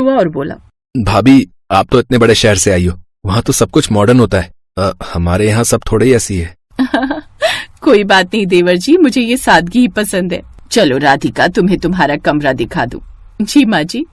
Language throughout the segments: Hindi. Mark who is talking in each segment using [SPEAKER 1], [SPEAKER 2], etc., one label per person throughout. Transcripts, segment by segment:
[SPEAKER 1] हुआ और बोला,
[SPEAKER 2] भाभी आप तो इतने बड़े शहर से आई हो, वहाँ तो सब कुछ मॉडर्न होता है, हमारे यहाँ सब थोड़े ही ऐसी है।
[SPEAKER 1] कोई बात नहीं देवर जी, मुझे ये सादगी ही पसंद है। चलो राधिका, तुम्हें तुम्हारा कमरा दिखा दूं। जी माँ जी।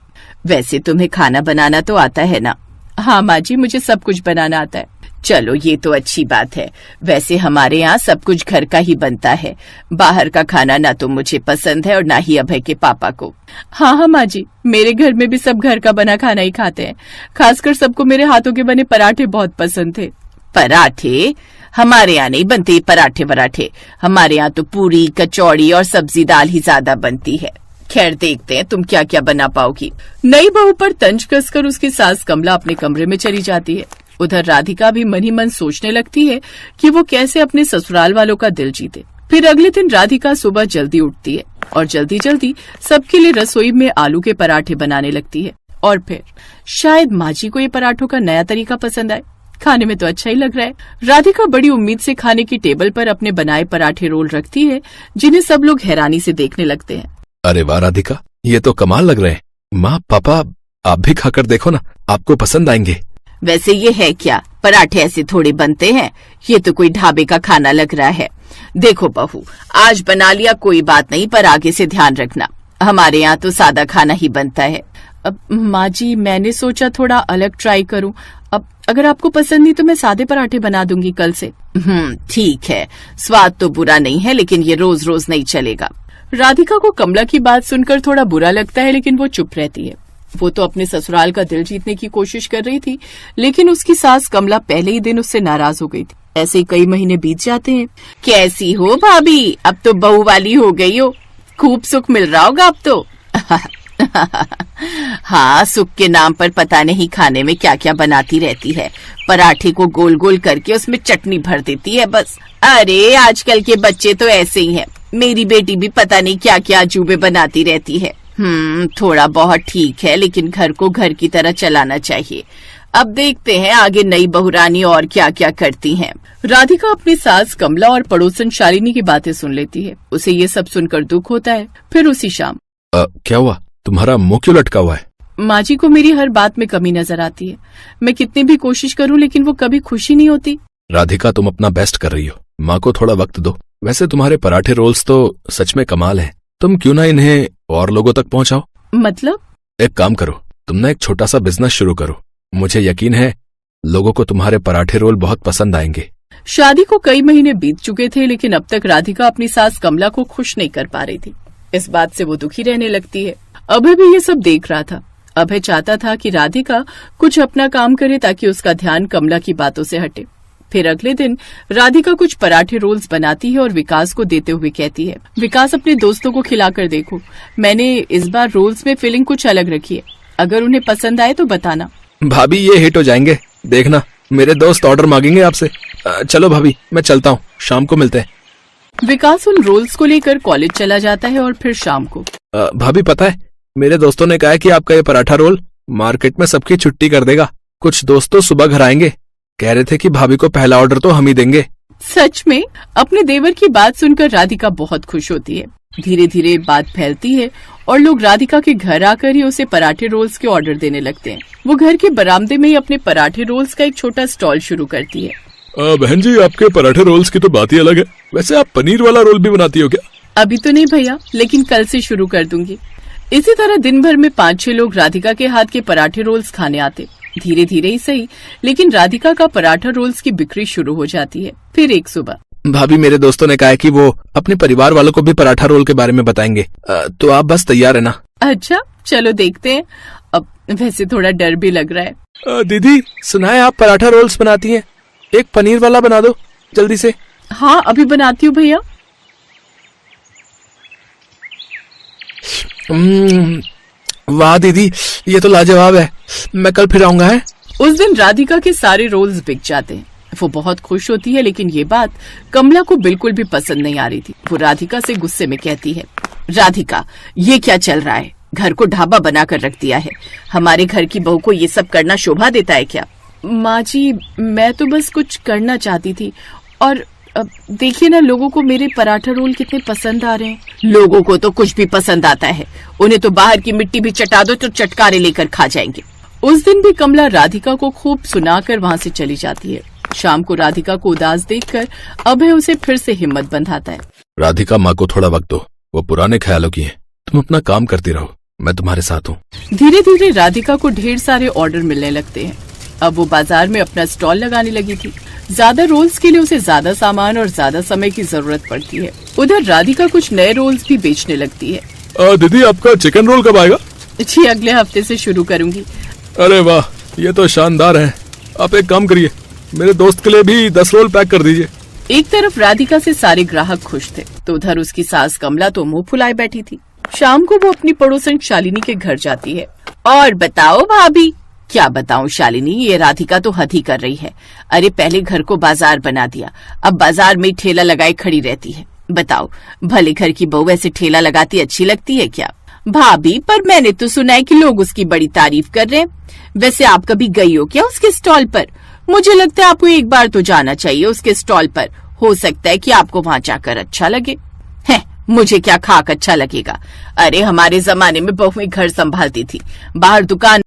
[SPEAKER 1] वैसे तुम्हें खाना बनाना तो आता है ना? हाँ माँ जी, मुझे सब कुछ बनाना आता है। चलो ये तो अच्छी बात है। वैसे हमारे यहाँ सब कुछ घर का ही बनता है, बाहर का खाना ना तो मुझे पसंद है और ना ही अभय के पापा को। हाँ माँ जी, मेरे घर में भी सब घर का बना खाना ही खाते हैं। खासकर सबको मेरे हाथों के बने पराठे बहुत पसंद थे। पराठे? हमारे यहाँ नहीं बनते पराठे वराठे। हमारे यहाँ तो पूरी, कचौड़ी और सब्जी दाल ही ज्यादा बनती है। खैर देखते हैं तुम क्या क्या बना पाओगी। नई बहू पर तंज कसकर उसकी सास कमला अपने कमरे में चली जाती है। उधर राधिका भी मन ही मन सोचने लगती है कि वो कैसे अपने ससुराल वालों का दिल जीते। फिर अगले दिन राधिका सुबह जल्दी उठती है और जल्दी जल्दी सबके लिए रसोई में आलू के पराठे बनाने लगती है। और फिर शायद माँ जी को ये पराठों का नया तरीका पसंद आए। खाने में तो अच्छा ही लग रहा है। राधिका बड़ी उम्मीद से खाने की टेबल पर अपने बनाए पराठे रोल रखती है, जिन्हें सब लोग हैरानी से देखने लगते हैं।
[SPEAKER 2] अरे वाह राधिका, ये तो कमाल लग रहे हैं। माँ पापा आप भी खाकर देखो ना, आपको पसंद आएंगे।
[SPEAKER 1] वैसे ये है क्या? पराठे ऐसे थोड़े बनते हैं, ये तो कोई ढाबे का खाना लग रहा है। देखो बहू, आज बना लिया कोई बात नहीं, पर आगे से ध्यान रखना, हमारे यहाँ तो सादा खाना ही बनता है। अब माँ जी, मैंने सोचा थोड़ा अलग ट्राई करूँ। अब अगर आपको पसंद नहीं तो मैं सादे पराठे बना दूंगी कल से। ठीक है, स्वाद तो बुरा नहीं है, लेकिन ये रोज रोज नहीं चलेगा। राधिका को कमला की बात सुनकर थोड़ा बुरा लगता है, लेकिन वो चुप रहती है। वो तो अपने ससुराल का दिल जीतने की कोशिश कर रही थी, लेकिन उसकी सास कमला पहले ही दिन उससे नाराज हो गई थी। ऐसे ही कई महीने बीत जाते हैं। कैसी हो भाभी? अब तो बहू वाली हो गई हो, खूब सुख मिल रहा होगा अब तो। हाँ, सुख के नाम पर पता नहीं खाने में क्या क्या बनाती रहती है। पराठे को गोल गोल करके उसमें चटनी भर देती है बस। अरे आजकल के बच्चे तो ऐसे ही हैं। मेरी बेटी भी पता नहीं क्या क्या अजूबे बनाती रहती है। थोड़ा बहुत ठीक है, लेकिन घर को घर की तरह चलाना चाहिए। अब देखते हैं आगे नई बहुरानी और क्या क्या करती हैं। राधिका अपनी सास कमला और पड़ोसन शालिनी की बातें सुन लेती है। उसे ये सब सुनकर दुख होता है। फिर उसी शाम
[SPEAKER 2] क्या हुआ? तुम्हारा मुंह क्यों लटका हुआ है?
[SPEAKER 1] माँ जी को मेरी हर बात में कमी नजर आती है। मैं कितनी भी कोशिश करूँ, लेकिन वो कभी खुशी नहीं होती।
[SPEAKER 2] राधिका, तुम अपना बेस्ट कर रही हो, माँ को थोड़ा वक्त दो। वैसे तुम्हारे पराठे रोल्स तो सच में कमाल है, तुम क्यों ना इन्हें और लोगों तक पहुँचाओ?
[SPEAKER 1] मतलब?
[SPEAKER 2] एक काम करो, तुम ना एक छोटा सा बिजनेस शुरू करो। मुझे यकीन है लोगों को तुम्हारे पराठे रोल बहुत पसंद आएंगे।
[SPEAKER 1] शादी को कई महीने बीत चुके थे, लेकिन अब तक राधिका अपनी सास कमला को खुश नहीं कर पा रही थी। इस बात से वो दुखी रहने लगती है। अभय भी ये सब देख रहा था। अभय चाहता था कि राधिका कुछ अपना काम करे ताकि उसका ध्यान कमला की बातों से हटे। फिर अगले दिन राधिका कुछ पराठे रोल्स बनाती है और विकास को देते हुए कहती है, विकास अपने दोस्तों को खिलाकर देखो, मैंने इस बार रोल्स में फिलिंग कुछ अलग रखी है, अगर उन्हें पसंद आए तो बताना।
[SPEAKER 2] भाभी ये हिट हो जाएंगे, देखना मेरे दोस्त ऑर्डर मांगेंगे आपसे। चलो भाभी, मैं चलता हूँ, शाम को मिलते हैं।
[SPEAKER 1] विकास उन रोल्स को लेकर कॉलेज चला जाता है और फिर शाम को
[SPEAKER 2] भाभी पता है, मेरे दोस्तों ने कहा है कि आपका ये पराठा रोल मार्केट में सबकी छुट्टी कर देगा। कुछ दोस्त तो सुबह घर आएंगे, कह रहे थे कि भाभी को पहला ऑर्डर तो हम ही देंगे।
[SPEAKER 1] सच में? अपने देवर की बात सुनकर राधिका बहुत खुश होती है। धीरे धीरे बात फैलती है और लोग राधिका के घर आकर ही उसे पराठे रोल्स के ऑर्डर देने लगते हैं। वो घर के बरामदे में ही अपने पराठे रोल्स का एक छोटा स्टॉल शुरू करती है।
[SPEAKER 2] बहन जी, आपके पराठे रोल्स की तो बात ही अलग है। वैसे आप पनीर वाला रोल भी बनाती हो क्या?
[SPEAKER 1] अभी तो नहीं भैया, लेकिन कल से शुरू कर दूंगी। इसी तरह दिन भर में 5-6 लोग राधिका के हाथ के पराठे रोल्स खाने आते। धीरे धीरे ही सही, लेकिन राधिका का पराठा रोल्स की बिक्री शुरू हो जाती है। फिर एक सुबह,
[SPEAKER 2] भाभी मेरे दोस्तों ने कहा है कि वो अपने परिवार वालों को भी पराठा रोल के बारे में बताएंगे, तो आप बस तैयार है ना?
[SPEAKER 1] अच्छा, चलो देखते हैं। अब वैसे थोड़ा डर भी लग रहा है।
[SPEAKER 2] दीदी सुना है आप पराठा रोल्स बनाती हैं, एक पनीर वाला बना दो जल्दी से।
[SPEAKER 1] हाँ, अभी बनाती हूँ भैया।
[SPEAKER 2] वाह दीदी, ये तो लाजवाब है, मैं कल फिर आऊंगा है।
[SPEAKER 1] उस दिन राधिका के सारे रोल्स बिक जाते हैं। वो बहुत खुश होती है, लेकिन ये बात कमला को बिल्कुल भी पसंद नहीं आ रही थी। वो राधिका से गुस्से में कहती है, राधिका ये क्या चल रहा है? घर को ढाबा बना कर रख दिया है। हमारे घर की बहू को ये सब करना शोभा देता है क्या? माँ जी, मैं तो बस कुछ करना चाहती थी और अब देखिए ना, लोगों को मेरे पराठा रोल कितने पसंद आ रहे हैं। लोगों को तो कुछ भी पसंद आता है, उन्हें तो बाहर की मिट्टी भी चटा दो तो चटकारे लेकर खा जाएंगे। उस दिन भी कमला राधिका को खूब सुनाकर वहाँ से चली जाती है। शाम को राधिका को उदास देखकर अभय उसे फिर से हिम्मत बंधाता है।
[SPEAKER 2] राधिका, माँ को थोड़ा वक्त दो, वो पुराने ख्यालों की है। तुम अपना काम करती रहो, मैं तुम्हारे साथ हूँ।
[SPEAKER 1] धीरे धीरे राधिका को ढेर सारे ऑर्डर मिलने लगते हैं। अब वो बाजार में अपना स्टॉल लगाने लगी थी। ज्यादा रोल्स के लिए उसे ज्यादा सामान और ज्यादा समय की जरूरत पड़ती है। उधर राधिका कुछ नए रोल्स भी बेचने लगती है।
[SPEAKER 2] दीदी, आपका चिकन रोल कब आएगा?
[SPEAKER 1] जी, अगले हफ्ते से शुरू करूंगी।
[SPEAKER 2] अरे वाह, ये तो शानदार है। आप एक काम करिए, मेरे दोस्त के लिए भी 10 रोल पैक कर दीजिए।
[SPEAKER 1] एक तरफ राधिका से सारे ग्राहक खुश थे, तो उधर उसकी सास कमला तो मुंह फुलाए बैठी थी। शाम को वो अपनी पड़ोसन शालिनी के घर जाती है। और बताओ भाभी। क्या बताऊं शालिनी, ये राधिका तो हद ही कर रही है। अरे पहले घर को बाजार बना दिया, अब बाजार में ठेला लगाए खड़ी रहती है। बताओ, भले घर की बहू ऐसे ठेला लगाती अच्छी लगती है क्या? भाभी, पर मैंने तो सुना है कि लोग उसकी बड़ी तारीफ कर रहे हैं। वैसे आप कभी गई हो क्या उसके स्टॉल पर? मुझे लगता है आपको एक बार तो जाना चाहिए उसके स्टॉल पर। हो सकता है कि आपको वहाँ जाकर अच्छा लगे। है, मुझे क्या खाक अच्छा लगेगा? अरे हमारे जमाने में बहुएं घर संभालती थी, बाहर दुकान